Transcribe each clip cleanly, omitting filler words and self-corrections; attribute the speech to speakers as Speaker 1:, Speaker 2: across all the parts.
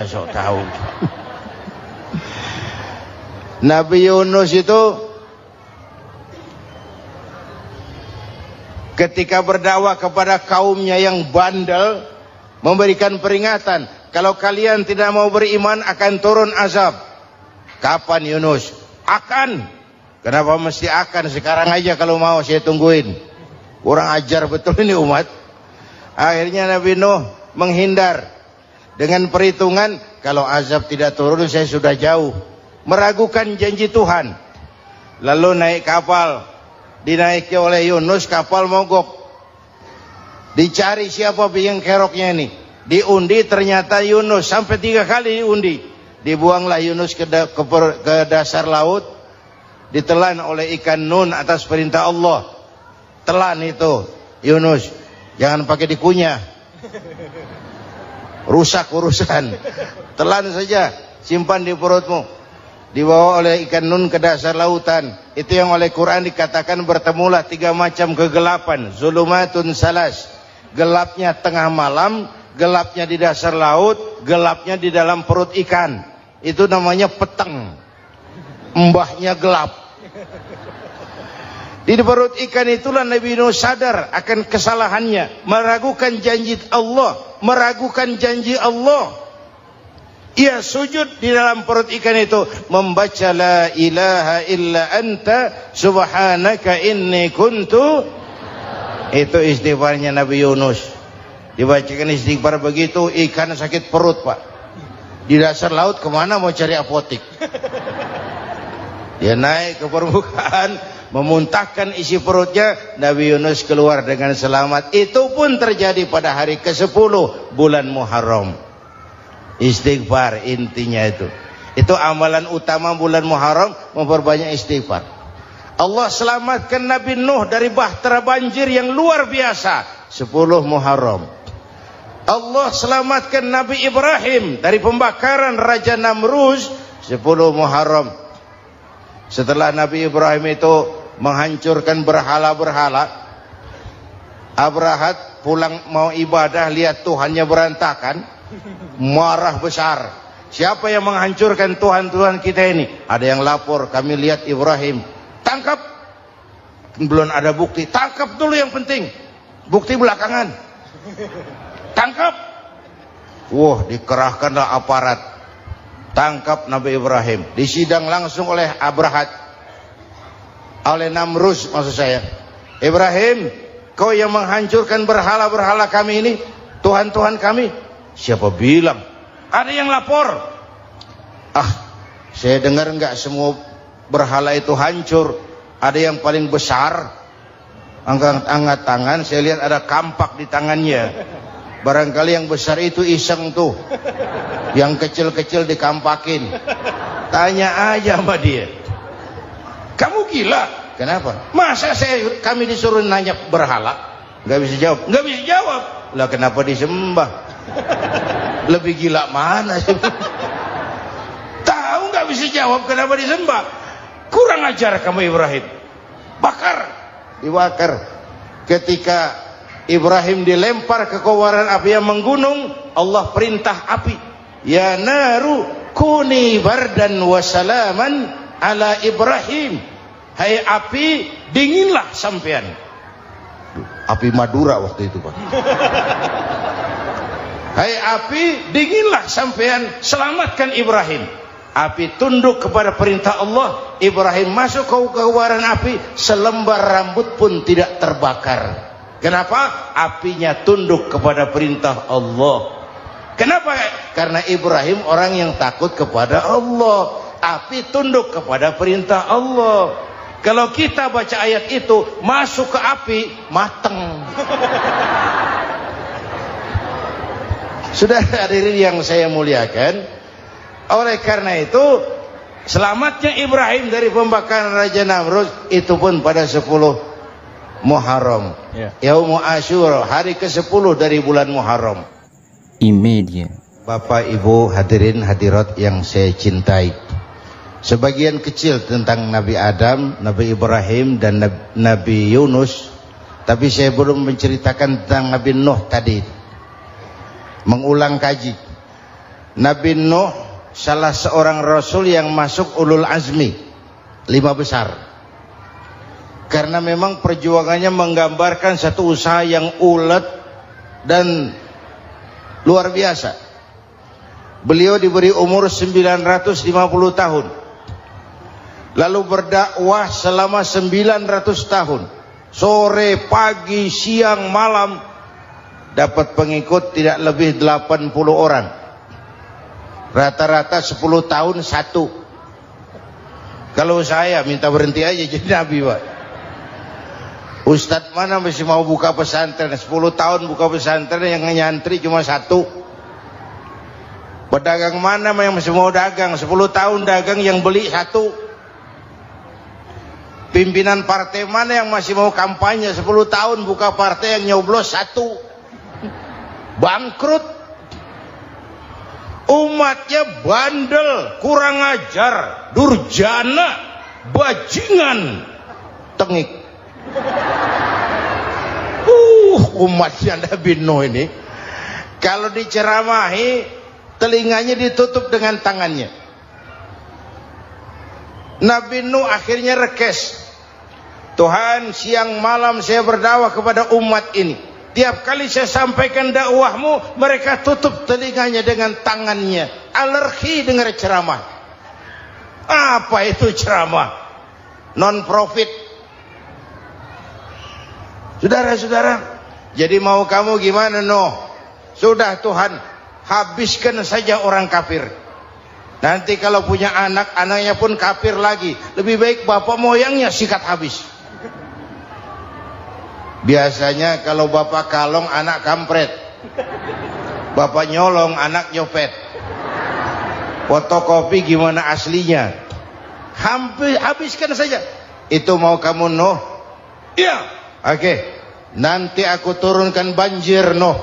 Speaker 1: sok tahu. Nabi Yunus itu ketika berdakwah kepada kaumnya yang bandel, memberikan peringatan, kalau kalian tidak mau beriman akan turun azab. Kapan Yunus? Akan. Kenapa mesti akan? Sekarang aja kalau mau, saya tungguin. Kurang ajar betul ini umat. Akhirnya Nabi Nuh menghindar dengan perhitungan, kalau azab tidak turun saya sudah jauh. Meragukan janji Tuhan. Lalu naik kapal, dinaiki oleh Yunus, kapal mogok. Dicari siapa biang keroknya ini. Diundi, ternyata Yunus. Sampai 3 kali diundi. Dibuanglah Yunus ke dasar laut. Ditelan oleh ikan nun atas perintah Allah. Telan itu Yunus, jangan pakai dikunyah, rusak urusan. Telan saja, simpan di perutmu. Dibawa oleh ikan nun ke dasar lautan. Itu yang oleh Quran dikatakan bertemulah 3 macam kegelapan. Zulumatun salas, gelapnya tengah malam, gelapnya di dasar laut, gelapnya di dalam perut ikan. Itu namanya peteng, mbahnya gelap. Di perut ikan itulah Nabi Nuh sadar akan kesalahannya, meragukan janji Allah, meragukan janji Allah. Ia sujud di dalam perut ikan itu, membaca la ilaha illa anta subhanaka inni kuntu. Itu istighfarnya Nabi Yunus. Dibacakan istighfar begitu, ikan sakit perut, Pak. Di dasar laut kemana mau cari apotik? Dia naik ke permukaan, memuntahkan isi perutnya. Nabi Yunus keluar dengan selamat. Itu pun terjadi pada hari ke-10 bulan Muharram. Istighfar intinya itu. Itu amalan utama bulan Muharram, memperbanyak istighfar. Allah selamatkan Nabi Nuh dari bahtera banjir yang luar biasa 10 Muharram. Allah selamatkan Nabi Ibrahim dari pembakaran Raja Namrus 10 Muharram. Setelah Nabi Ibrahim itu menghancurkan berhala-berhala, Abrahat pulang mau ibadah, lihat Tuhannya berantakan, marah besar. Siapa yang menghancurkan Tuhan-Tuhan kita ini? Ada yang lapor, kami lihat Ibrahim. Tangkap. Belum ada bukti, tangkap dulu yang penting, bukti belakangan. Tangkap. Wah, dikerahkanlah aparat, tangkap Nabi Ibrahim. Disidang langsung oleh Abrahat, oleh Namrus maksud saya. Ibrahim, kau yang menghancurkan berhala-berhala kami ini, Tuhan-Tuhan kami. Siapa bilang? Ada yang lapor. Saya dengar enggak semua berhala itu hancur. Ada yang paling besar, angkat tangan, saya lihat ada kampak di tangannya. Barangkali yang besar itu iseng tuh, yang kecil-kecil dikampakin. Tanya aja sama dia, kamu gila? Kenapa? Masa kami disuruh nanya berhala? Nggak bisa jawab. Nggak bisa jawab. Lah kenapa disembah? Lebih gila mana? Tahu nggak bisa jawab kenapa disembah? Kurang ajar kamu Ibrahim. Bakar, dibakar. Ketika Ibrahim dilempar ke kobaran api yang menggunung, Allah perintah api, ya naru kuni bardan wa salaman ala Ibrahim. Hai api, dinginlah sampean. Api Madura waktu itu, Pak. Hai api, dinginlah sampean, selamatkan Ibrahim. Api tunduk kepada perintah Allah. Ibrahim masuk ke kobaran api, selembar rambut pun tidak terbakar. Kenapa? Apinya tunduk kepada perintah Allah. Kenapa? Karena Ibrahim orang yang takut kepada Allah. Api tunduk kepada perintah Allah. Kalau kita baca ayat itu, masuk ke api, mateng. Sudah hadirin yang saya muliakan, oleh karena itu selamatnya Ibrahim dari pembakaran Raja Namrus itu pun pada 10 Muharram, Yaumul Asyura, hari ke-10 dari bulan Muharram.
Speaker 2: Imedia.
Speaker 1: Bapak Ibu hadirin hadirat yang saya cintai, sebagian kecil tentang Nabi Adam, Nabi Ibrahim dan Nabi Yunus, tapi saya belum menceritakan tentang Nabi Nuh tadi. Mengulang kaji. Nabi Nuh salah seorang rasul yang masuk ulul azmi 5 besar, karena memang perjuangannya menggambarkan satu usaha yang ulet dan luar biasa. Beliau diberi umur 950 tahun, lalu berdakwah selama 900 tahun, sore, pagi, siang, malam, dapat pengikut tidak lebih 80 orang. Rata-rata 10 tahun satu. Kalau saya minta berhenti aja jadi nabi, Pak. Ustadz mana masih mau buka pesantren? 10 tahun buka pesantren, yang nyantri cuma 1. Pedagang mana yang masih mau dagang? 10 tahun dagang, yang beli 1. Pimpinan partai mana yang masih mau kampanye? 10 tahun buka partai, yang nyoblos 1. Bangkrut. Umatnya bandel, kurang ajar, durjana, bajingan, tengik. Umatnya Nabi Nuh ini kalau diceramahi, telinganya ditutup dengan tangannya. Nabi Nuh akhirnya rekes. Tuhan, siang malam saya berdakwah kepada umat ini. Tiap kali saya sampaikan dakwahmu, mereka tutup telinganya dengan tangannya. Alergi dengar ceramah. Apa itu ceramah? Non profit. Saudara-saudara, jadi mau kamu gimana, Nuh? Sudah Tuhan, habiskan saja orang kafir. Nanti kalau punya anak, anaknya pun kafir lagi. Lebih baik bapak moyangnya sikat habis. Biasanya kalau bapak kalong, anak kampret. Bapak nyolong, anak nyopet. Fotokopi gimana aslinya? Habiskan saja. Itu mau kamu, Nuh? Iya. Oke. Nanti aku turunkan banjir, Nuh.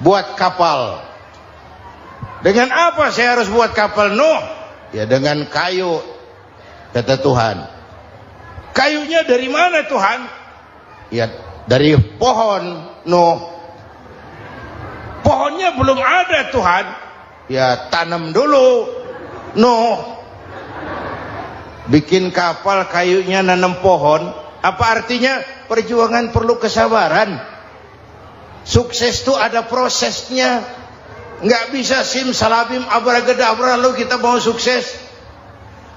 Speaker 1: Buat kapal. Dengan apa saya harus buat kapal, Nuh? Ya dengan kayu, kata Tuhan. Kayunya dari mana, Tuhan? Ya dari pohon, Nuh. Pohonnya belum ada, Tuhan. Ya tanam dulu, Nuh. Bikin kapal, kayunya nanam pohon. Apa artinya? Perjuangan perlu kesabaran. Sukses itu ada prosesnya. Nggak bisa simsalabim abracadabra lalu kita mau sukses.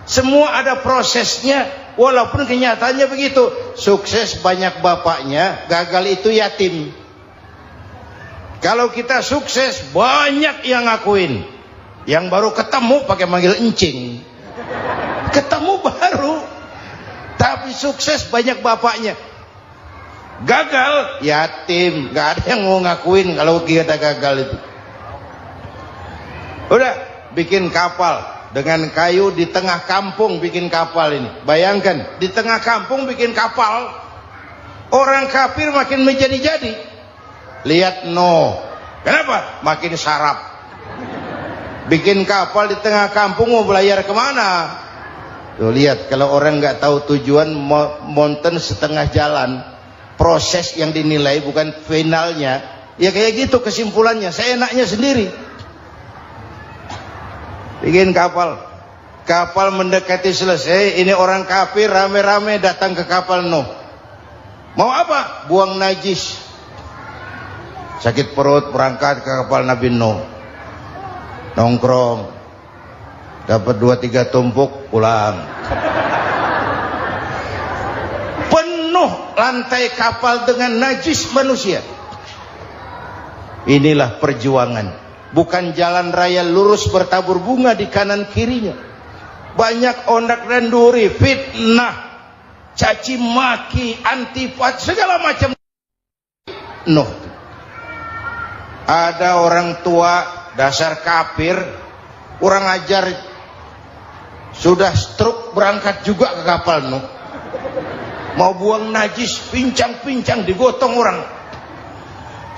Speaker 1: Semua ada prosesnya. Walaupun kenyataannya begitu. Sukses banyak bapaknya, gagal itu yatim. Kalau kita sukses banyak yang ngakuin. Yang baru ketemu pakai manggil encing. Ketemu baru. Tapi sukses banyak bapaknya. Gagal yatim, nggak ada yang mau ngakuin kalau kita gagal itu. Udah bikin kapal dengan kayu di tengah kampung, bikin kapal ini. Bayangkan di tengah kampung bikin kapal, orang kafir makin menjadi-jadi. Lihat Nuh, kenapa? Makin sarap. Bikin kapal di tengah kampung, mau belayar kemana? Tuh lihat, kalau orang nggak tahu tujuan, mountain setengah jalan. Proses yang dinilai bukan finalnya. Ya kayak gitu kesimpulannya. Saya enaknya sendiri. Bikin kapal. Kapal mendekati selesai. Ini orang kafir rame-rame datang ke kapal Nuh. Mau apa? Buang najis. Sakit perut berangkat ke kapal Nabi Nuh. Nongkrong. Dapat 2-3 tumpuk, pulang. Penuh lantai kapal dengan najis manusia. Inilah perjuangan. Bukan jalan raya lurus bertabur bunga di kanan kirinya. Banyak ondak dan duri, fitnah, caci maki, antipat, segala macam. Nuh. Ada orang tua dasar kafir, kurang ajar, sudah stroke berangkat juga ke kapal Nuh. Mau buang najis, pincang-pincang digotong orang.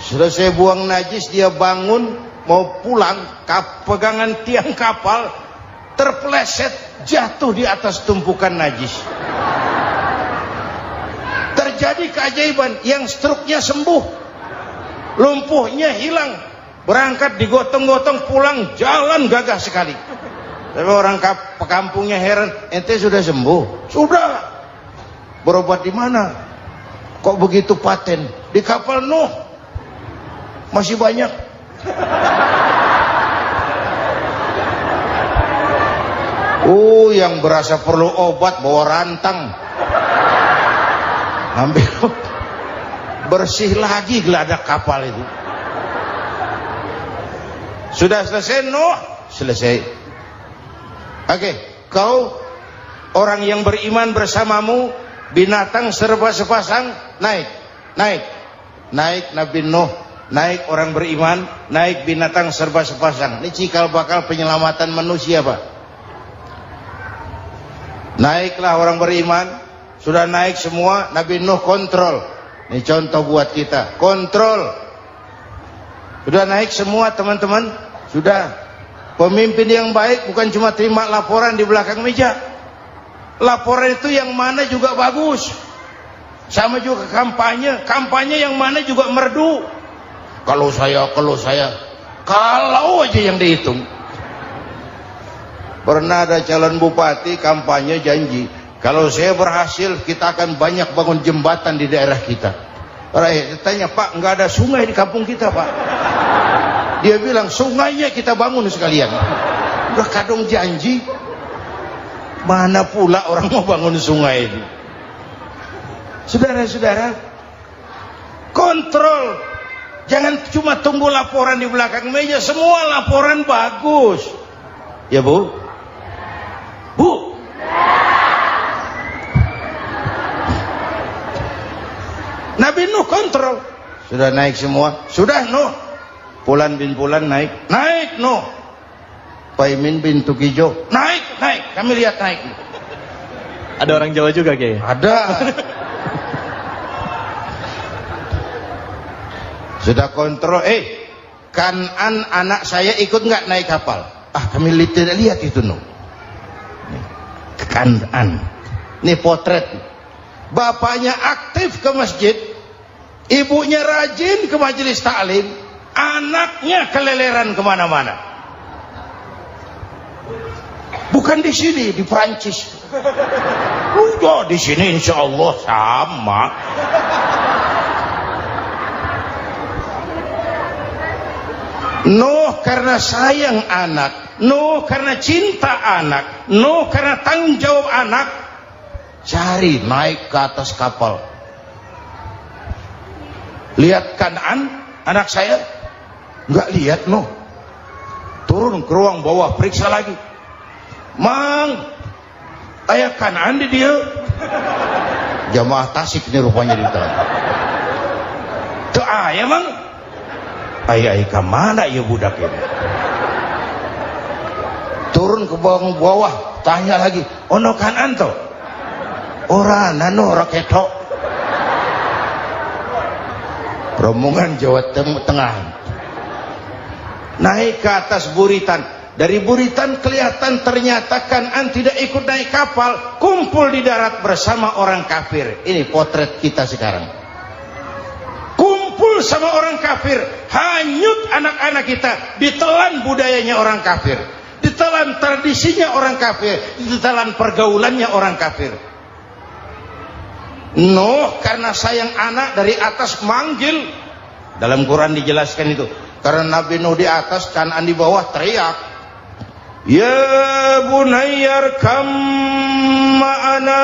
Speaker 1: Selesai buang najis, dia bangun mau pulang, pegangan tiang kapal terpeleset, jatuh di atas tumpukan najis. Terjadi keajaiban, yang stroke-nya sembuh, lumpuhnya hilang, berangkat digotong-gotong, pulang jalan gagah sekali. Tapi orang kampungnya heran, ente sudah sembuh? Sudah. Berobat di mana? Kok begitu paten? Di kapal Nuh. Masih banyak. Yang berasa perlu obat bawa rantang. Ambil bersih lagi geladak kapal itu. Sudah selesai Nuh? Selesai. Oke, kau orang yang beriman bersamamu, binatang serba sepasang, naik Nabi Nuh, naik orang beriman, naik binatang serba sepasang. Ini cikal bakal penyelamatan manusia, Pak. Naiklah orang beriman, sudah naik semua, Nabi Nuh kontrol. Ini contoh buat kita, kontrol. Sudah naik semua teman-teman, sudah. Pemimpin yang baik bukan cuma terima laporan di belakang meja. Laporan itu yang mana juga bagus. Sama juga kampanye, kampanye yang mana juga merdu. Kalau saya, kalau aja yang dihitung. Pernah ada calon bupati kampanye janji, kalau saya berhasil kita akan banyak bangun jembatan di daerah kita. Rakyat tanya, Pak, nggak ada sungai di kampung kita, Pak. Dia bilang, sungainya kita bangun sekalian. Udah kadung janji, mana pula orang mau bangun sungai itu. Saudara-saudara, kontrol. Jangan cuma tunggu laporan di belakang meja, semua laporan bagus. Ya, Bu? Bu, Nabi Nuh kontrol. Sudah naik semua? Sudah Nuh. Pulan bin Pulan naik Nuh. Paimin bin Tukijo naik. Kami lihat naik.
Speaker 2: Ada orang Jawa juga kayaknya.
Speaker 1: Ada. Sudah kontrol. Kanan anak saya ikut nggak naik kapal? Kami tidak lihat itu Nuh. Kanan. Ini potret. Bapaknya aktif ke masjid, ibunya rajin ke majelis taklim, anaknya keleleran kemana-mana. Bukan di sini, di Prancis. Udah di sini insya Allah sama. Nuh karena sayang anak, Nuh karena cinta anak, Nuh karena tanggung jawab anak, cari naik ke atas kapal. Lihat Kan'an, anak saya, nggak lihat Nuh. Turun ke ruang bawah, periksa lagi. Mang, ayah Kan'an di dia. Jamaah Tasik ini rupanya di dalam. Tuh ayah Mang. Ayah kemana ya budak ini? Turun ke bawah, tanya lagi, ono Kan'an to? Ora nano raketok. Rombongan Jawa Tengah naik ke atas buritan. Dari buritan kelihatan ternyata Kan'an tidak ikut naik kapal, kumpul di darat bersama orang kafir. Ini potret kita sekarang. Kumpul sama orang kafir, hanyut anak-anak kita, ditelan budayanya orang kafir, ditelan tradisinya orang kafir, ditelan pergaulannya orang kafir. Nuh karena sayang anak dari atas manggil. Dalam Quran dijelaskan itu. Karena Nabi Nuh di atas, Kan'an di bawah, teriak, ya bunayyar kam ma'ana.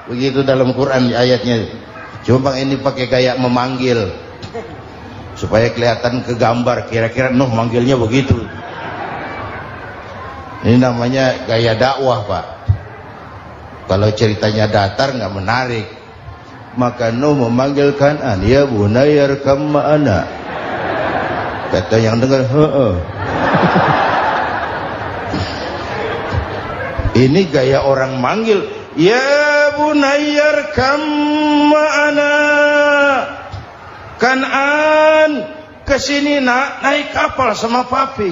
Speaker 1: Begitu dalam Quran ayatnya. Cuma ini pakai gaya memanggil supaya kelihatan kegambar, kira-kira Nuh manggilnya begitu. Ini namanya gaya dakwah, Pak. Kalau ceritanya datar nggak menarik. Maka Nuh memanggil Kan'an, ya bunayyar kam ma'ana. Kata yang dengar, Ini gaya orang manggil, ya bunayyar kam ma'ana. Kan'an, kesini nak, naik kapal sama papi.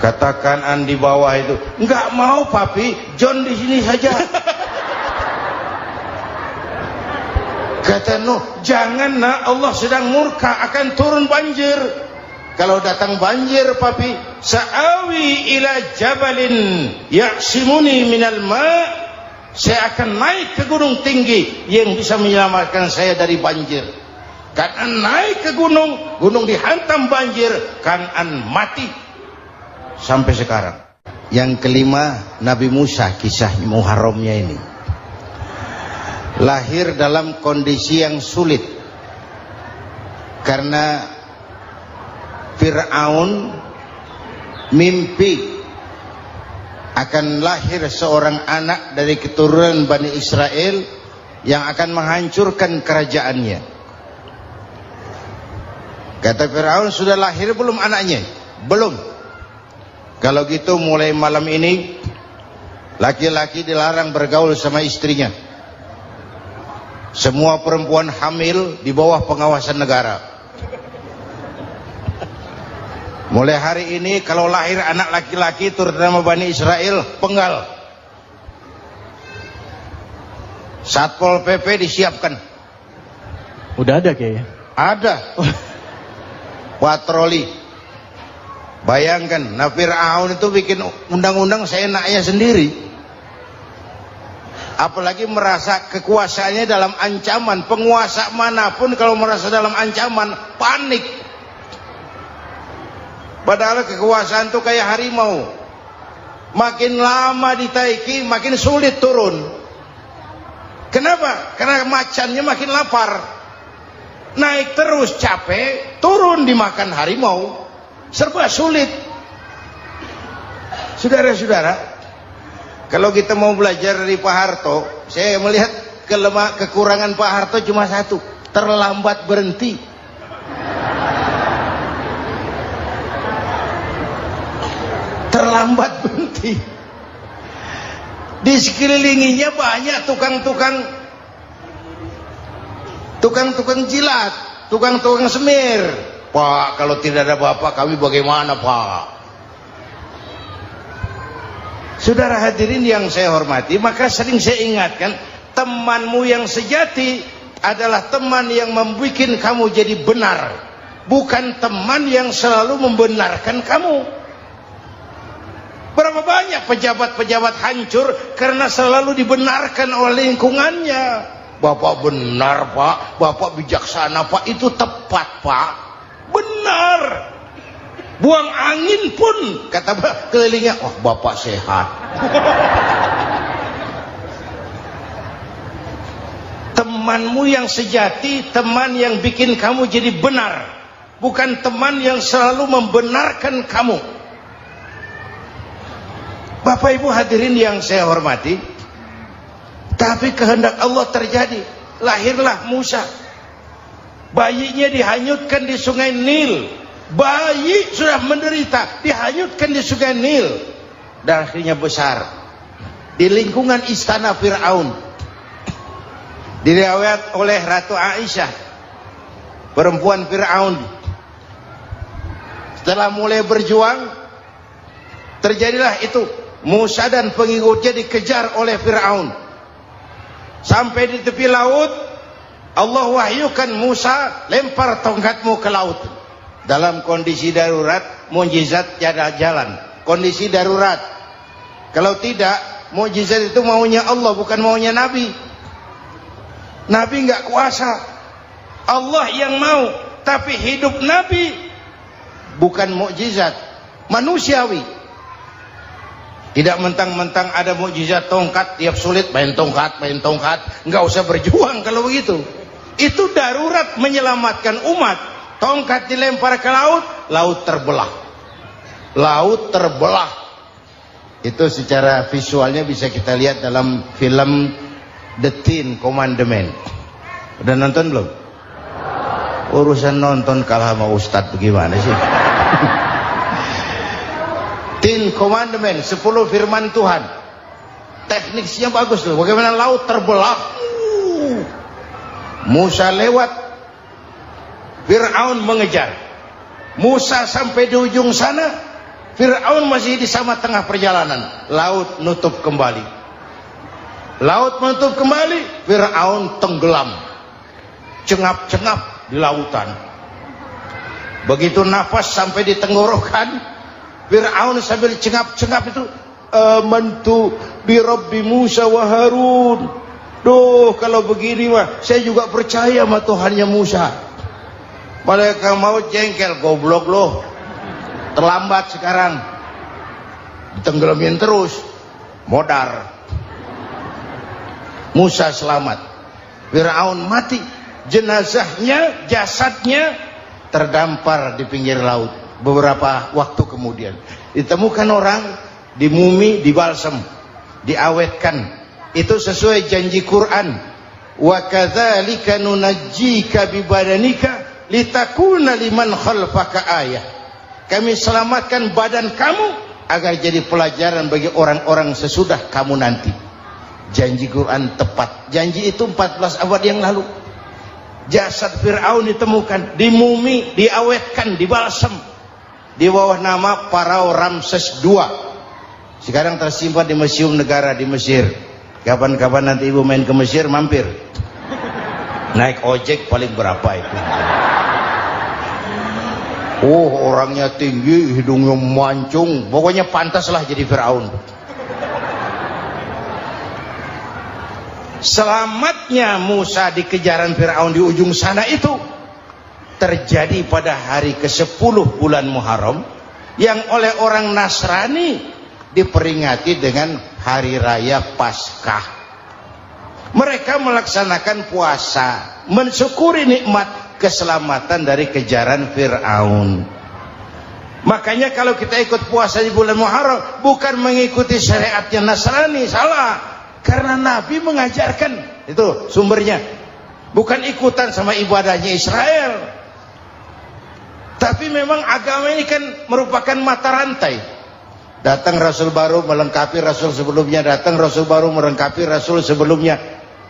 Speaker 1: Kata Kan'an di bawah itu, enggak mau papi, John di sini saja. Kata Nuh, jangan nak, Allah sedang murka, akan turun banjir. Kalau datang banjir papi, sa'awi ila jabalin ya'simuni minal ma', saya akan naik ke gunung tinggi yang bisa menyelamatkan saya dari banjir. Kan'an naik ke gunung, gunung dihantam banjir, Kan'an mati sampai sekarang. Yang kelima, Nabi Musa, kisah Muharramnya ini lahir dalam kondisi yang sulit karena Fir'aun mimpi akan lahir seorang anak dari keturunan Bani Israel yang akan menghancurkan kerajaannya. Kata Fir'aun, sudah lahir belum anaknya? Belum. Kalau gitu mulai malam ini laki-laki dilarang bergaul sama istrinya. Semua perempuan hamil di bawah pengawasan negara. Mulai hari ini kalau lahir anak laki-laki terutama Bani Israel, penggal. Satpol PP disiapkan.
Speaker 2: Udah ada kayaknya.
Speaker 1: Ada. Patroli. Bayangkan, Fir'aun itu bikin undang-undang seenaknya sendiri. Apalagi merasa kekuasaannya dalam ancaman. Penguasa manapun kalau merasa dalam ancaman, panik. Padahal kekuasaan itu kayak harimau, makin lama ditaiki makin sulit turun. Kenapa? Karena macannya makin lapar. Naik terus capek, turun dimakan harimau, serba sulit. Saudara-saudara, kalau kita mau belajar dari Pak Harto, saya melihat kekurangan Pak Harto cuma satu, terlambat berhenti. Terlambat berhenti. Di sekelilinginya banyak tukang-tukang jilat, tukang-tukang semir. Pak, kalau tidak ada bapak kami bagaimana, Pak? Saudara hadirin yang saya hormati, maka sering saya ingatkan, temanmu yang sejati adalah teman yang membuat kamu jadi benar, bukan teman yang selalu membenarkan kamu. Berapa banyak pejabat-pejabat hancur karena selalu dibenarkan oleh lingkungannya. Bapak benar, Pak. Bapak bijaksana, Pak. Itu tepat, Pak. Benar. Buang angin pun kata kelilingnya, oh Bapak sehat. Temanmu yang sejati, teman yang bikin kamu jadi benar, bukan teman yang selalu membenarkan kamu. Bapak Ibu hadirin yang saya hormati, tapi kehendak Allah terjadi. Lahirlah Musa. Bayinya dihanyutkan di sungai Nil. Bayi sudah menderita, dihanyutkan di sungai Nil. Dan akhirnya besar di lingkungan istana Fir'aun. Diriwayat oleh Ratu Aisyah, perempuan Fir'aun, setelah mulai berjuang, terjadilah itu. Musa dan pengikutnya dikejar oleh Fir'aun. Sampai di tepi laut, Allah wahyukan Musa, lempar tongkatmu ke laut. Dalam kondisi darurat, mukjizat tiada jalan. Kondisi darurat. Kalau tidak, mukjizat itu maunya Allah, bukan maunya Nabi. Nabi nggak kuasa. Allah yang mau. Tapi hidup Nabi bukan mukjizat, manusiawi. Tidak mentang-mentang ada mukjizat tongkat, tiap sulit main tongkat. Nggak usah berjuang kalau begitu. Itu darurat menyelamatkan umat. Tongkat dilempar ke laut, laut terbelah. Laut terbelah. Itu secara visualnya bisa kita lihat dalam film The Ten Commandment. Udah nonton belum? Urusan nonton kalah sama Ustadz bagaimana sih? Ten Commandment, 10 firman Tuhan. Tekniknya bagus loh. Bagaimana laut terbelah. Musa lewat, Fir'aun mengejar. Musa sampai di ujung sana, Fir'aun masih di sama tengah perjalanan. Laut nutup kembali. Laut menutup kembali, Fir'aun tenggelam. cengap-cengap di lautan. Begitu nafas sampai di tenggorokan, Fir'aun sambil cengap-cengap itu, amantu bi Rabbi Musa wa Harun. Duh, kalau begini mah saya juga percaya sama Tuhannya Musa. Malaikat maut jengkel, goblok loh, terlambat sekarang, ditenggelamin terus, modar. Musa selamat, Fir'aun mati, jenazahnya, jasadnya terdampar di pinggir laut. Beberapa waktu kemudian ditemukan orang, dimumi, dibalsem, diawetkan. Itu sesuai janji Quran, wa kadzalika nunajjika bi badanika litakuna liman khalfaka ayah. Kami selamatkan badan kamu agar jadi pelajaran bagi orang-orang sesudah kamu nanti. Janji Quran tepat. Janji itu 14 abad yang lalu. Jasad Fir'aun ditemukan, dimumi, diawetkan, dibalsem di bawah nama Parao Ramses II. Sekarang tersimpan di Museum Negara di Mesir. Kapan-kapan nanti ibu main ke Mesir, mampir. Naik ojek paling berapa itu? Oh, orangnya tinggi, hidungnya mancung, pokoknya pantaslah jadi Fir'aun. Selamatnya Musa di kejaran Fir'aun di ujung sana itu terjadi pada hari ke-10 bulan Muharram, yang oleh orang Nasrani diperingati dengan hari raya Paskah. Mereka melaksanakan puasa, mensyukuri nikmat keselamatan dari kejaran Fir'aun. Makanya kalau kita ikut puasa di bulan Muharram, bukan mengikuti syariatnya Nasrani, salah. Karena Nabi mengajarkan, itu sumbernya. Bukan ikutan sama ibadahnya Israel. Tapi memang agama ini kan merupakan mata rantai. Datang Rasul baru melengkapi Rasul sebelumnya, datang Rasul baru melengkapi Rasul sebelumnya.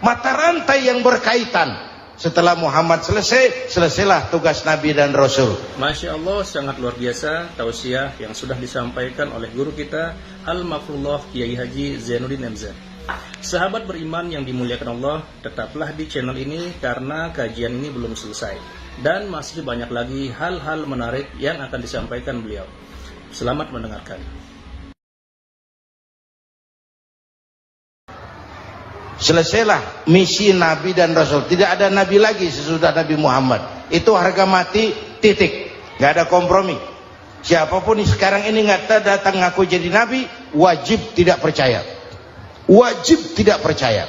Speaker 1: Mata rantai yang berkaitan. Setelah Muhammad selesai, selesailah tugas Nabi dan Rasul.
Speaker 3: Masya Allah, sangat luar biasa tausiah yang sudah disampaikan oleh guru kita Al-Mafrullah Kiai Haji Zainuddin MZ. Sahabat beriman yang dimuliakan Allah, tetaplah di channel ini karena kajian ini belum selesai. Dan masih banyak lagi hal-hal menarik yang akan disampaikan beliau. Selamat mendengarkan.
Speaker 1: Selesailah misi Nabi dan Rasul. Tidak ada Nabi lagi sesudah Nabi Muhammad. Itu harga mati, titik. Gak ada kompromi. Siapapun sekarang ini nggak datang ngaku jadi Nabi, wajib tidak percaya. Wajib tidak percaya.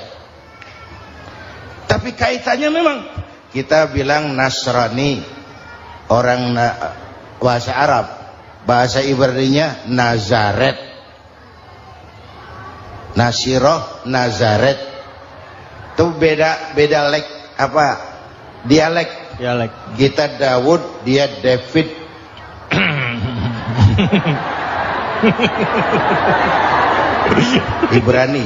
Speaker 1: Tapi kaitannya memang, kita bilang Nasrani, orang bahasa Arab, bahasa Ibraninya Nazaret, Nasiroh, Nazaret. Itu beda dialek. Kita Daud, dia David. Ibrani.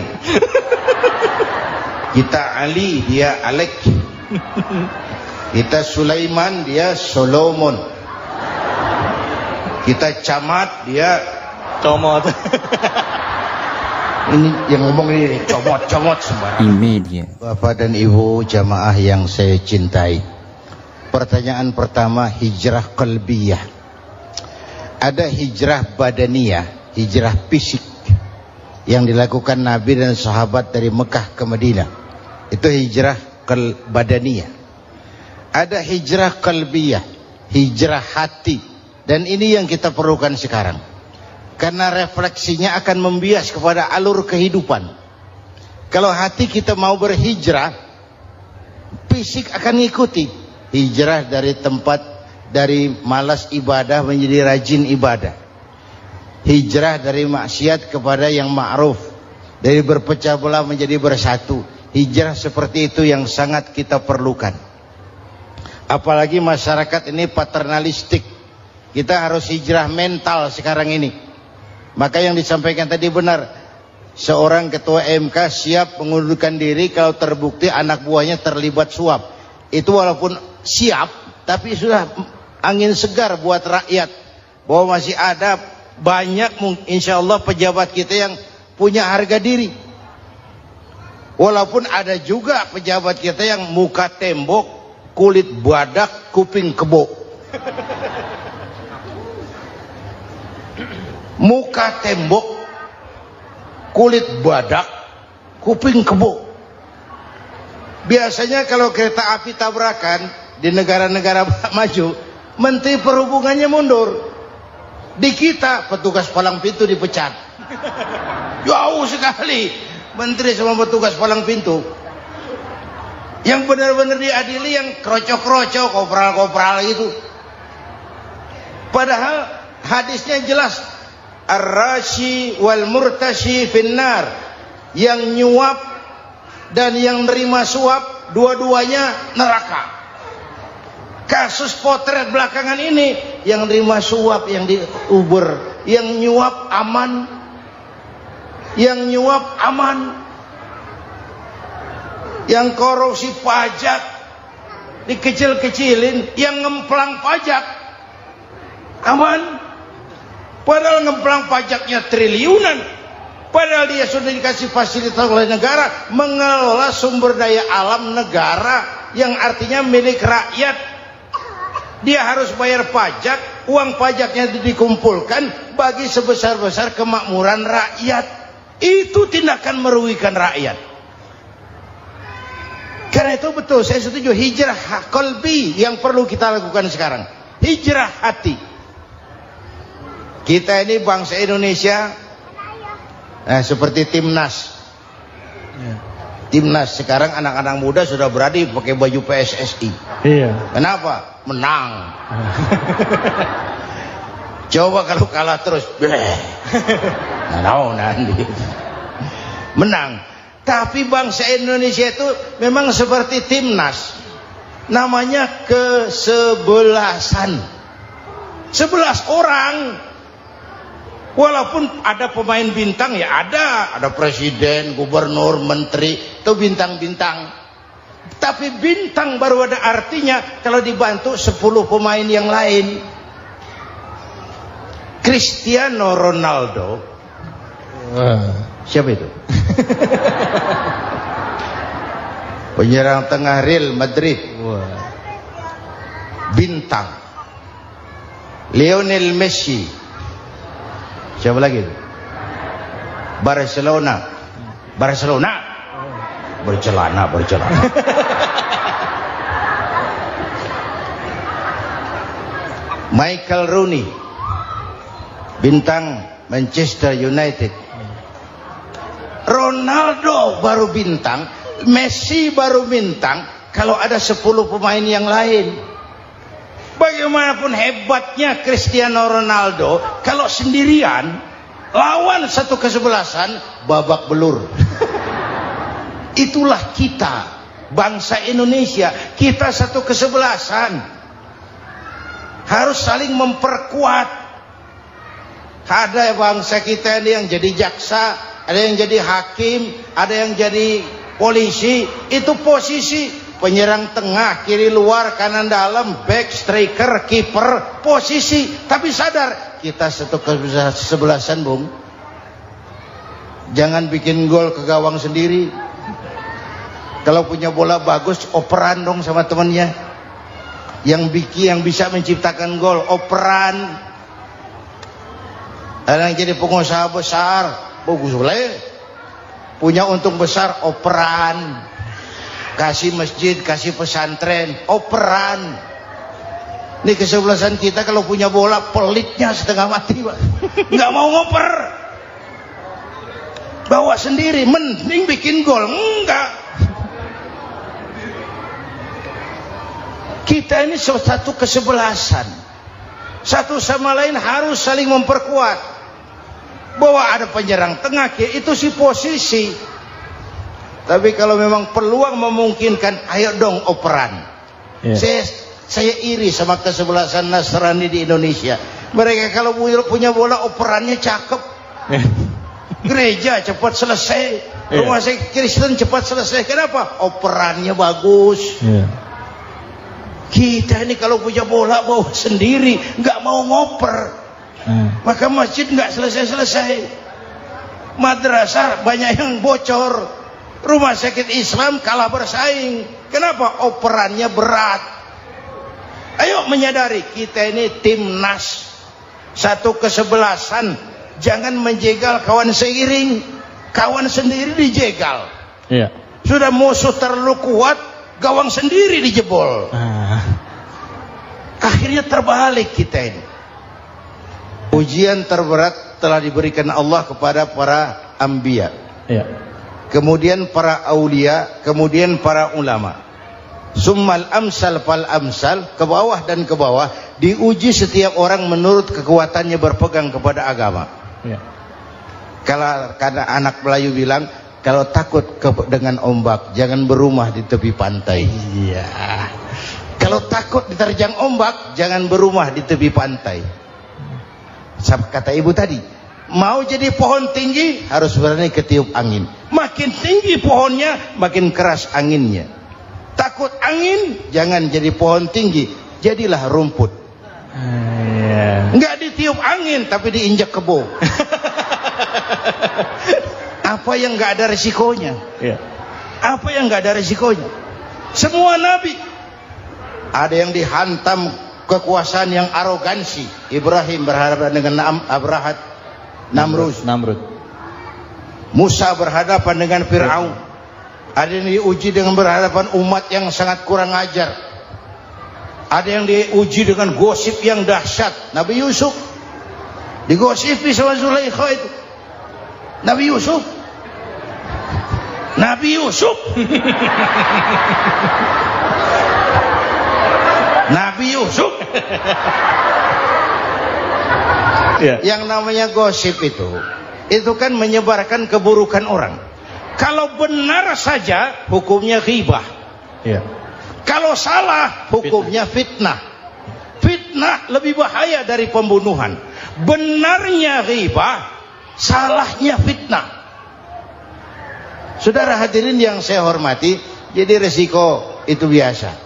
Speaker 1: Kita Ali, dia Alek. Kita Sulaiman, dia Solomon. Kita Camat, dia
Speaker 2: Comot.
Speaker 1: Ini yang ngomong ini comot sembarang. Bapak dan Ibu jamaah yang saya cintai, pertanyaan pertama, hijrah qalbiyah. Ada hijrah badaniyah, hijrah fisik yang dilakukan Nabi dan sahabat dari Mekah ke Madinah. Itu hijrah badaniyah. Ada hijrah qalbiyah, hijrah hati. Dan ini yang kita perlukan sekarang. Karena refleksinya akan membias kepada alur kehidupan. Kalau hati kita mau berhijrah, fisik akan ngikuti. Hijrah dari tempat, dari malas ibadah menjadi rajin ibadah. Hijrah dari maksiat kepada yang ma'ruf. Dari berpecah belah menjadi bersatu. Hijrah seperti itu yang sangat kita perlukan. Apalagi masyarakat ini paternalistik. Kita harus hijrah mental sekarang ini. Maka yang disampaikan tadi benar. Seorang ketua MK siap mengundurkan diri kalau terbukti anak buahnya terlibat suap. Itu walaupun siap, tapi sudah angin segar buat rakyat. Bahwa masih ada banyak insya Allah pejabat kita yang punya harga diri. Walaupun ada juga pejabat kita yang muka tembok, kulit badak, kuping kebo. Muka tembok, kulit badak, kuping kebo. Biasanya kalau kereta api tabrakan di negara-negara maju, Menteri Perhubungannya mundur. Di kita petugas palang pintu dipecat. Jauh sekali menteri sama petugas palang pintu. Yang benar-benar diadili yang krocok-krocok, kopral-kopral gitu. Padahal hadisnya jelas, ar-rashi wal murtashi finnar. Yang nyuap dan yang nerima suap dua-duanya neraka. Kasus potret belakangan ini, yang nerima suap, yang diuber, yang nyuap aman, yang nyuap aman, yang korupsi pajak dikecil-kecilin, yang ngemplang pajak aman. Padahal ngemplang pajaknya triliunan, padahal dia sudah dikasih fasilitas oleh negara mengelola sumber daya alam negara yang artinya milik rakyat. Dia harus bayar pajak, uang pajaknya dikumpulkan bagi sebesar-besar kemakmuran rakyat. Itu tindakan merugikan rakyat. Karena itu betul, saya setuju, hijrah qalbi yang perlu kita lakukan sekarang. Hijrah hati. Kita ini bangsa Indonesia, seperti timnas. Timnas sekarang anak-anak muda sudah berani pakai baju PSSI.
Speaker 2: Iya.
Speaker 1: Kenapa? Menang. Coba kalau kalah terus, nanti menang. Tapi bangsa Indonesia itu memang seperti timnas, namanya kesebelasan. 11 orang. Walaupun ada pemain bintang, ya ada presiden, gubernur, menteri, itu bintang-bintang. Tapi bintang baru ada artinya kalau dibantu 10 pemain yang lain. Cristiano Ronaldo, siapa itu? Penyerang tengah Real Madrid, bintang. Lionel Messi, siapa lagi? Barcelona, bercelana. Michael Rooney, bintang Manchester United. Ronaldo baru bintang, Messi baru bintang kalau ada 10 pemain yang lain. Bagaimanapun hebatnya Cristiano Ronaldo, kalau sendirian lawan satu kesebelasan, babak belur. Itulah kita, bangsa Indonesia. Kita satu kesebelasan, harus saling memperkuat. Ada bangsa kita ini yang jadi jaksa, ada yang jadi hakim, ada yang jadi polisi. Itu posisi penyerang tengah, kiri luar, kanan dalam, back, striker, kiper, posisi. Tapi sadar, kita satu kesebelasan, Bung. Jangan bikin gol ke gawang sendiri. Kalau punya bola bagus, operan dong sama temannya. Yang bisa menciptakan gol, operan. Ada yang jadi pengusaha besar, bagus boleh. Punya untung besar, operan. Kasih masjid, kasih pesantren, operan. Ini kesebelasan kita kalau punya bola, pelitnya setengah mati, Pak. Nggak mau ngoper. Bawa sendiri, mending bikin gol. Enggak. Kita ini satu kesebelasan. Satu sama lain harus saling memperkuat. Bahwa ada penyerang tengah, itu si posisi. Tapi kalau memang peluang memungkinkan, ayo dong operan. Saya iri sama kesebelasan Nasrani di Indonesia. Mereka kalau punya bola, operannya cakep. Gereja cepat selesai, rumah sakit Kristen cepat selesai. Kenapa? Operannya bagus. Kita ini kalau punya bola bawa sendiri, nggak mau ngoper. Maka masjid nggak selesai-selesai, madrasah banyak yang bocor, rumah sakit Islam kalah bersaing. Kenapa? Operannya berat. Ayo menyadari, kita ini timnas, satu kesebelasan. Jangan menjegal kawan seiring, kawan sendiri dijegal.
Speaker 2: Iya.
Speaker 1: Sudah musuh terlalu kuat, gawang sendiri dijebol. Akhirnya terbalik kita ini. Ujian terberat telah diberikan Allah kepada para anbiya.
Speaker 2: Iya.
Speaker 1: Kemudian para aulia, kemudian para ulama. Summal amsal fal amsal, ke bawah dan ke bawah, diuji setiap orang menurut kekuatannya berpegang kepada agama.
Speaker 2: Iya.
Speaker 1: Kalau karena anak Melayu bilang, kalau takut dengan ombak, jangan berumah di tepi pantai.
Speaker 2: Iya.
Speaker 1: Kalau takut diterjang ombak, jangan berumah di tepi pantai. Kata ibu tadi, mau jadi pohon tinggi harus berani ketiup angin. Makin tinggi pohonnya, makin keras anginnya. Takut angin, jangan jadi pohon tinggi, jadilah rumput. Enggak ditiup angin, tapi diinjak kebo. Apa yang enggak ada risikonya? Apa yang enggak ada risikonya? Semua nabi ada yang dihantam kekuasaan yang arogansi. Ibrahim berhadapan dengan Abrahat, Namrud. Musa berhadapan dengan Fir'aun. Ada yang diuji dengan berhadapan umat yang sangat kurang ajar. Ada yang diuji dengan gosip yang dahsyat. Nabi Yusuf digosipi sama Zulaikha itu. Nabi Yusuf Nabi Yusuf. Yang namanya gosip itu kan menyebarkan keburukan orang. Kalau benar saja hukumnya ghibah. Kalau salah hukumnya fitnah. Fitnah lebih bahaya dari pembunuhan. Benarnya ghibah, salahnya fitnah. Saudara hadirin yang saya hormati, jadi resiko itu biasa.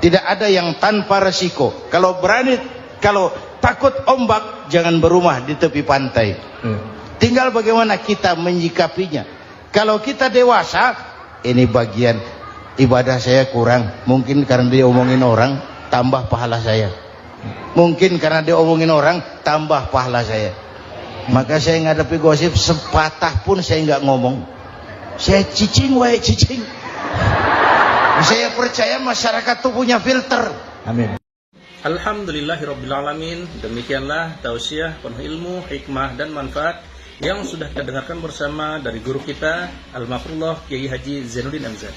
Speaker 1: Tidak ada yang tanpa resiko. Kalau takut ombak, jangan berumah di tepi pantai. Tinggal bagaimana kita menyikapinya. Kalau kita dewasa, ini bagian ibadah saya kurang. Mungkin karena dia omongin orang, tambah pahala saya. Mungkin karena dia omongin orang, tambah pahala saya. Maka saya ngadepi gosip, sepatah pun saya nggak ngomong. Saya cicing. Saya percaya masyarakat itu punya filter. Amin.
Speaker 3: Alhamdulillahirrabbilalamin. Demikianlah tausiah penuh ilmu, hikmah dan manfaat yang sudah kita dengarkan bersama dari guru kita Al-Mafrullah Kiai Haji Zainuddin MZ.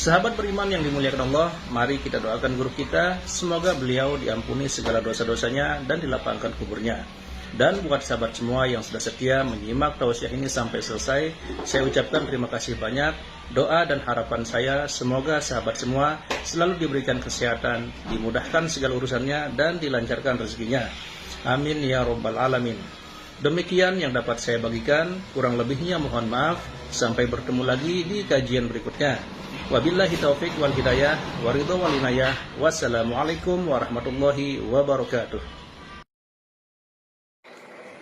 Speaker 3: Sahabat beriman yang dimuliakan Allah, mari kita doakan guru kita, semoga beliau diampuni segala dosa-dosanya dan dilapangkan kuburnya. Dan buat sahabat semua yang sudah setia menyimak tausiah ini sampai selesai, saya ucapkan terima kasih banyak. Doa dan harapan saya semoga sahabat semua selalu diberikan kesehatan, dimudahkan segala urusannya dan dilancarkan rezekinya. Amin ya rabbal alamin. Demikian yang dapat saya bagikan, kurang lebihnya mohon maaf. Sampai bertemu lagi di kajian berikutnya. Wabillahi taufik wal hidayah, waridho wal inayah. Wassalamualaikum warahmatullahi wabarakatuh.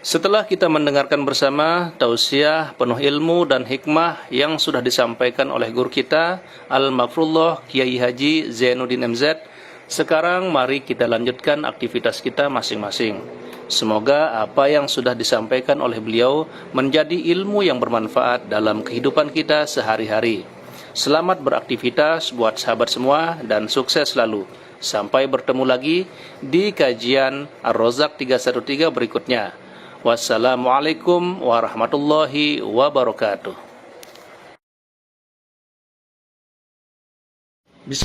Speaker 3: Setelah kita mendengarkan bersama tausiah penuh ilmu dan hikmah yang sudah disampaikan oleh guru kita Al-Mafrullah Kiai Haji Zainuddin MZ, sekarang mari kita lanjutkan aktivitas kita masing-masing. Semoga apa yang sudah disampaikan oleh beliau menjadi ilmu yang bermanfaat dalam kehidupan kita sehari-hari. Selamat beraktivitas buat sahabat semua dan sukses selalu. Sampai bertemu lagi di kajian Ar-Razak 313 berikutnya. Wassalamualaikum warahmatullahi wabarakatuh. Bismillah.